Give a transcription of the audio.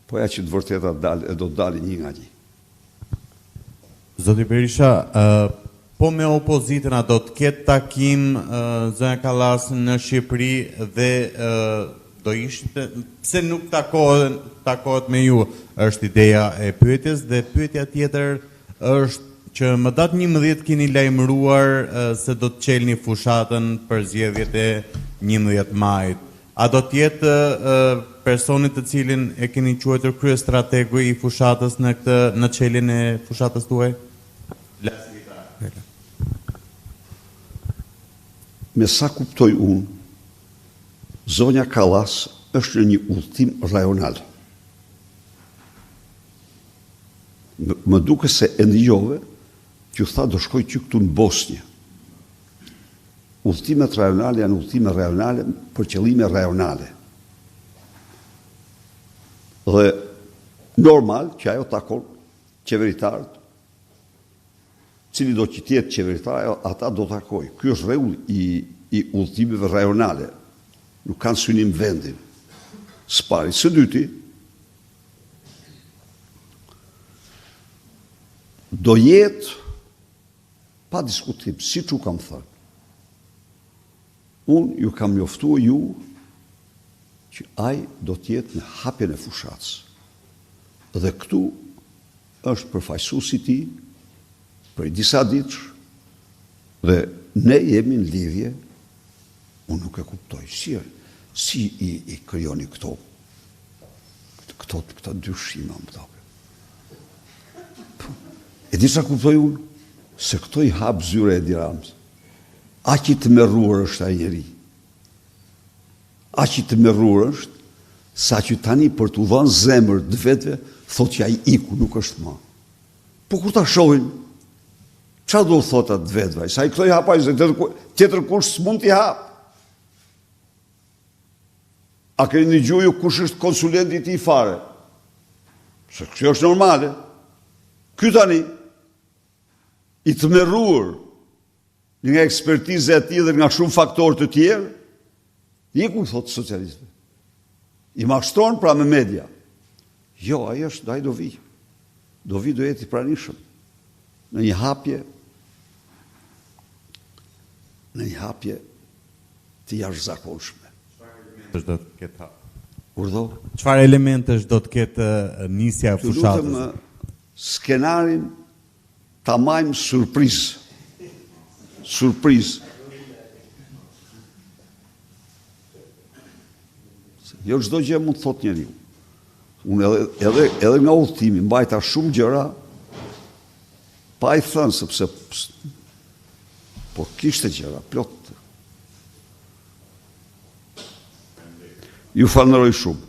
Po ja që të vërteta do të dalë një nga një. Zoti Berisha, po me opozitën a do të ketë takim zonja Kallas në Shqipëri dhe do ishte, pse nuk takohet me ju, është ideja e pyetjes, dhe pyetja tjetër është që më datë 11 keni lajmëruar se do të qelni fushatën për zgjedhjet e 11 majit. A do të jetë personit të cilin e keni quajtur kryestrategu i fushatës në çeljen e fushatës tuaj? Me sa kuptoj unë, zonja Kallas është në një udhëtim rajonal. Më duke se e ndijove që tha do shkoj që këtu në Bosnjë. Udhëtimet rajonale janë udhëtime rajonale për qëllime rajonale. Dhe normal që ajo takon qeveritarët, cili do që tjetë qeveritarë, ata do takoj. Ky është rregull i udhëtimeve rajonale. Nuk kanë synim vendin. Së pari. Së dyti, do jetë pa diskutim, si që kam thënë. Unë ju kam njoftuar ju që ai do t'jetë në hapjen e fushatës. Dhe këtu është përfaqësuesi i tij për disa ditë dhe ne jemi në lidhje. Unë nuk e kuptoj si i krijoni këto dyshime më thonë. E disa kuptoj unë se këto i hap zyre e Edi Ramës. Aq i të merruar është ai njeri. Aq i të merruar është, sa që tani për t'u dhënë zemër të vetëve, thot që ai iku, nuk është më. Po kur ta shohin, çfarë do thotë atë vetëve? Sa i këto i hapaj, se tjetër kush s'mund t'i hap. A keni dëgjuar ju kush është konsulenti i tij fare? Se kjo është normale. Ky tani i të merruar nga ekspertiza e tij dhe nga shumë faktorë të tjerë, iku, thotë socialistëve. I mashtron pra me media. Jo, ai do vi. Do jetë i pranishëm. Në një hapje të jashtëzakonshme. Çfarë elementesh do të ketë nisja e fushatës? Të lutem skenarin ta majmë surprizë. Jo çdo gjë mund të thotë njeriu. Unë edhe nga udhëtimi mbajta shumë gjëra pa i thënë, sepse po kishte gjëra plot. Ju falenderoj shumë.